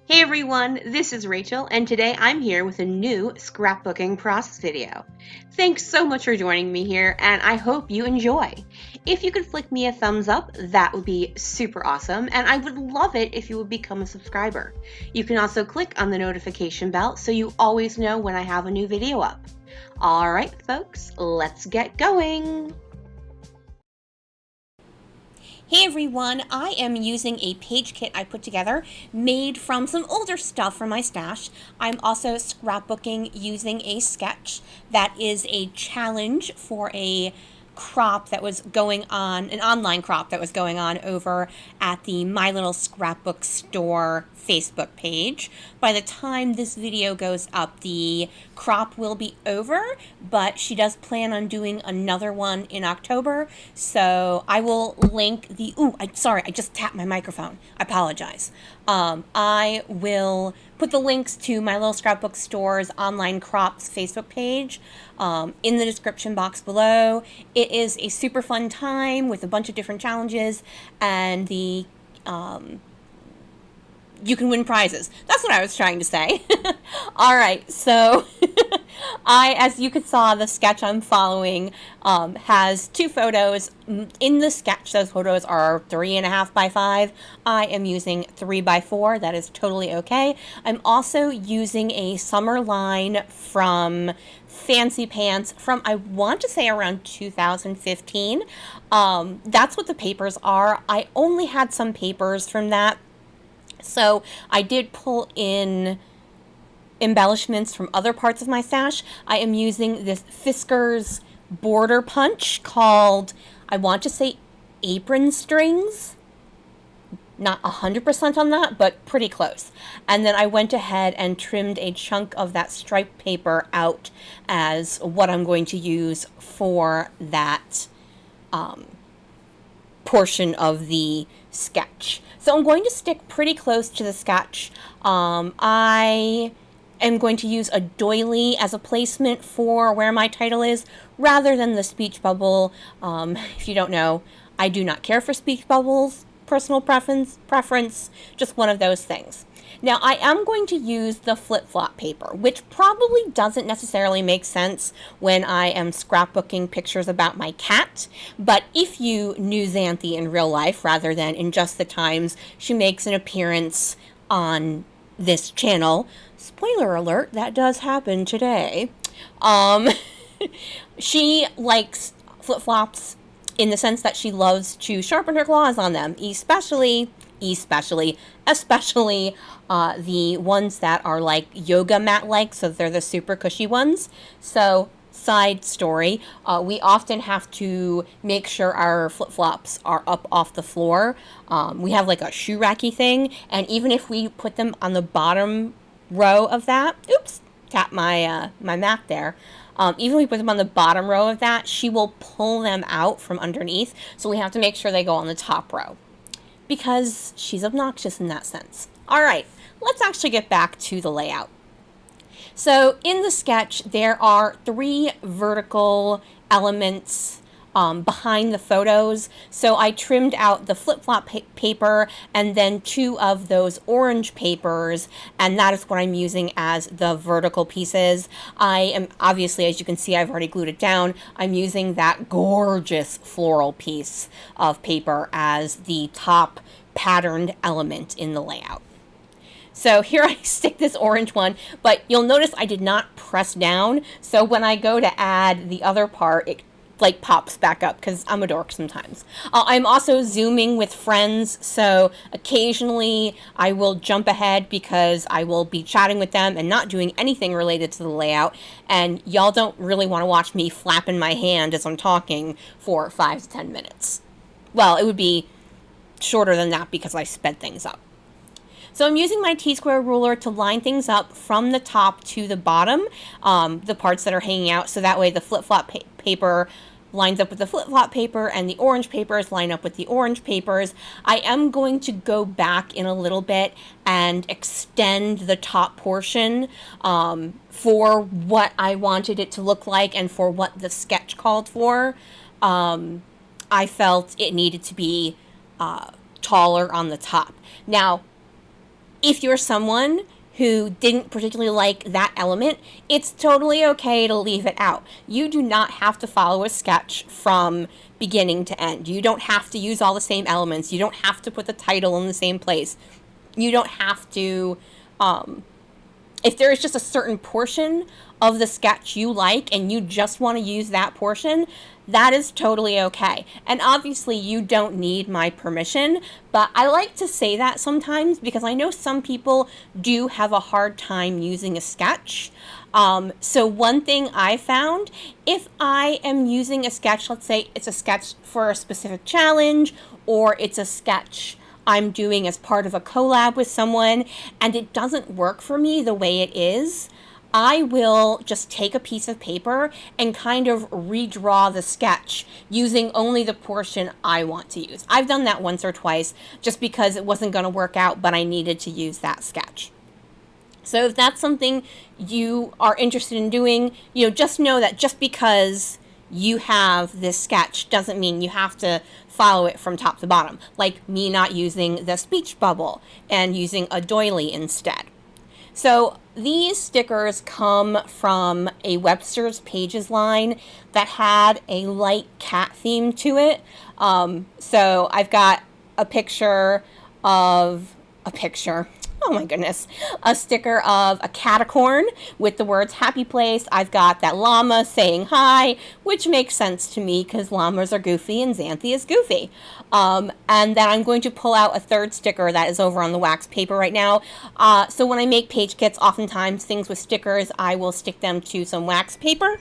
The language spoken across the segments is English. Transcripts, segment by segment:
Hey everyone, this is Rachel, and today I'm here with a new scrapbooking process video. Thanks so much for joining me here, and I hope you enjoy. If you could flick me a thumbs up, that would be super awesome, and I would love it if you would become a subscriber. You can also click on the notification bell so you always know when I have a new video up. Alright folks, let's get going! Hey everyone, I am using a page kit I put together made from some older stuff from my stash. I'm also scrapbooking using a sketch that is a challenge for a crop that was going on, an online crop that was going on over at the My Little Scrapbook Store Facebook page. By the time this video goes up, the crop will be over, but she does plan on doing another one in October, so I will link the, sorry, I just tapped my microphone. I apologize. I will put the links to My Little Scrapbook Store's online crops Facebook page in the description box below. It is a super fun time with a bunch of different challenges, and the you can win prizes. That's what I was trying to say. All right, so as you could saw, the sketch I'm following has two photos. In the sketch, those photos are 3.5 by 5. I am using 3 by 4. That is totally okay. I'm also using a summer line from Fancy Pants from, I want to say, around 2015. That's what the papers are. I only had some papers from that, so I did pull in embellishments from other parts of my stash. I am using this Fisker's border punch called, I want to say, apron strings. Not 100% on that, but pretty close. And then I went ahead and trimmed a chunk of that striped paper out as what I'm going to use for that portion of the sketch. So I'm going to stick pretty close to the sketch. I am going to use a doily as a placement for where my title is, rather than the speech bubble. If you don't know, I do not care for speech bubbles. Personal preference, just one of those things. Now, I am going to use the flip-flop paper, which probably doesn't necessarily make sense when I am scrapbooking pictures about my cat, but if you knew Xanthi in real life rather than in just the times she makes an appearance on this channel, spoiler alert, that does happen today, she likes flip-flops in the sense that she loves to sharpen her claws on them, especially the ones that are like yoga mat-like, so they're the super cushy ones. So, side story, we often have to make sure our flip-flops are up off the floor. We have like a shoe racky thing, and even if we put them on the bottom row of that, oops, tap my mat there. Even if we put them on the bottom row of that, she will pull them out from underneath, so we have to make sure they go on the top row, because she's obnoxious in that sense. All right, let's actually get back to the layout. So in the sketch, there are 3 vertical elements behind the photos. So I trimmed out the flip-flop paper and then 2 of those orange papers, and that is what I'm using as the vertical pieces. I am, obviously, as you can see, I've already glued it down. I'm using that gorgeous floral piece of paper as the top patterned element in the layout. So here I stick this orange one, but you'll notice I did not press down, so when I go to add the other part, it like pops back up, because I'm a dork sometimes. I'm also zooming with friends, so occasionally I will jump ahead because I will be chatting with them and not doing anything related to the layout, and y'all don't really want to watch me flapping my hand as I'm talking for 5 to 10 minutes. Well, it would be shorter than that because I sped things up. So I'm using my T-square ruler to line things up from the top to the bottom, the parts that are hanging out, so that way the flip-flop paper lines up with the flip-flop paper and the orange papers line up with the orange papers. I am going to go back in a little bit and extend the top portion for what I wanted it to look like and for what the sketch called for. I felt it needed to be taller on the top. Now, If you're someone who didn't particularly like that element, it's totally okay to leave it out. You do not have to follow a sketch from beginning to end. You don't have to use all the same elements. You don't have to put the title in the same place. You don't have to, if there is just a certain portion of the sketch you like and you just want to use that portion, that is totally okay. And obviously you don't need my permission, but I like to say that sometimes because I know some people do have a hard time using a sketch. So one thing I found, if I am using a sketch, let's say it's a sketch for a specific challenge, or it's a sketch I'm doing as part of a collab with someone, and it doesn't work for me the way it is, I will just take a piece of paper and kind of redraw the sketch using only the portion I want to use. I've done that once or twice just because it wasn't going to work out, but I needed to use that sketch. So if that's something you are interested in doing, just know that just because you have this sketch doesn't mean you have to follow it from top to bottom, like me not using the speech bubble and using a doily instead. So these stickers come from a Webster's Pages line that had a light cat theme to it. So I've got a picture, oh my goodness, a sticker of a catacorn with the words happy place. I've got that llama saying hi, which makes sense to me because llamas are goofy and Xanthi is goofy. And then I'm going to pull out a third sticker that is over on the wax paper right now. So when I make page kits, oftentimes things with stickers, I will stick them to some wax paper.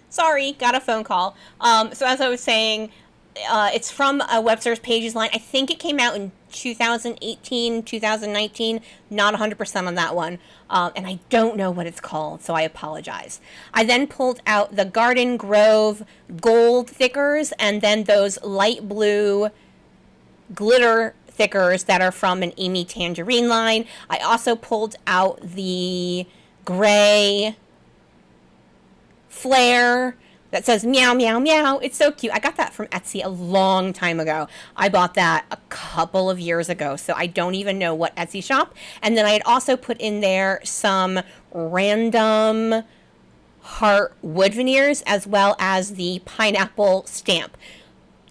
Sorry, got a phone call. So as I was saying, it's from a Webster's Pages line. I think it came out in 2018, 2019, not 100% on that one. And I don't know what it's called, so I apologize. I then pulled out the Garden Grove gold thickers and then those light blue glitter thickers that are from an Amy Tangerine line. I also pulled out the gray flare that says meow, meow, meow. It's so cute. I got that from Etsy a long time ago. I bought that a couple of years ago, so I don't even know what Etsy shop. And then I had also put in there some random heart wood veneers as well as the pineapple stamp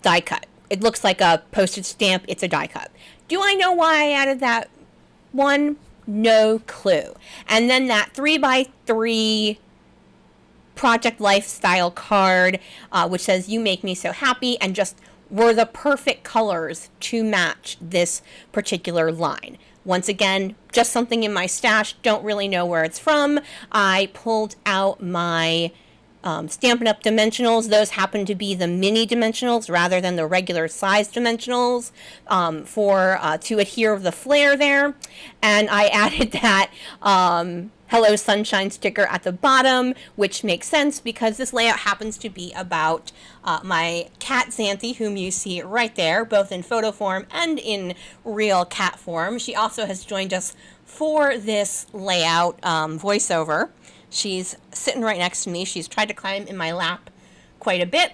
die cut. It looks like a postage stamp. It's a die cut. Do I know why I added that one? No clue. And then that 3x3 project lifestyle card, which says you make me so happy, and just were the perfect colors to match this particular line. Once again, just something in my stash, don't really know where it's from. I pulled out my Stampin' Up! Dimensionals. Those happen to be the mini dimensionals rather than the regular size dimensionals to adhere the flare there. And I added that Hello Sunshine sticker at the bottom, which makes sense because this layout happens to be about my cat Xanthi, whom you see right there, both in photo form and in real cat form. She also has joined us for this layout voiceover. She's sitting right next to me. She's tried to climb in my lap quite a bit.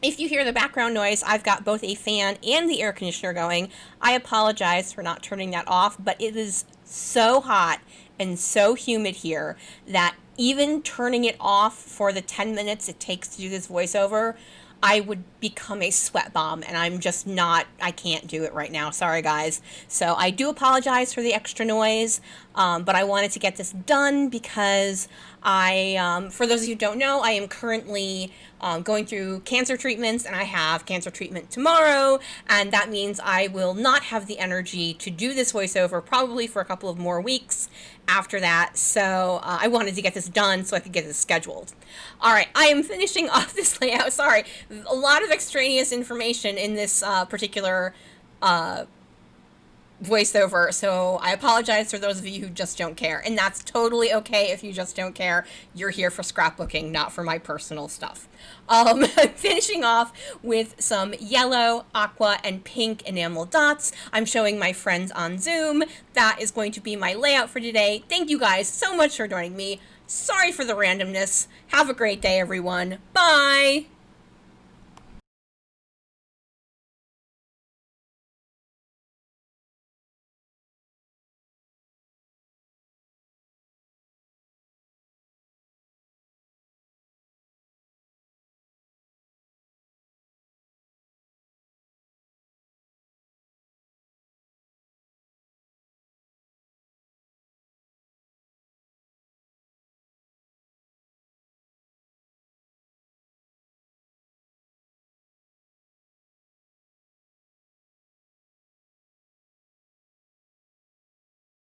If you hear the background noise, I've got both a fan and the air conditioner going. I apologize for not turning that off, but it is so hot and so humid here that even turning it off for the 10 minutes it takes to do this voiceover, I would become a sweat bomb, and I'm just not, I can't do it right now. Sorry, guys. So I do apologize for the extra noise, but I wanted to get this done because for those of you who don't know, I am currently going through cancer treatments, and I have cancer treatment tomorrow, and that means I will not have the energy to do this voiceover probably for a couple of more weeks after that. So I wanted to get this done so I could get this scheduled. All right, I am finishing off this layout. Sorry, a lot of extraneous information in this particular voiceover, so I apologize for those of you who just don't care, and that's totally okay if you just don't care. You're here for scrapbooking, not for my personal stuff. I'm finishing off with some yellow, aqua, and pink enamel dots. I'm showing my friends on Zoom. That is going to be my layout for today. Thank you guys so much for joining me. Sorry for the randomness. Have a great day, everyone. Bye!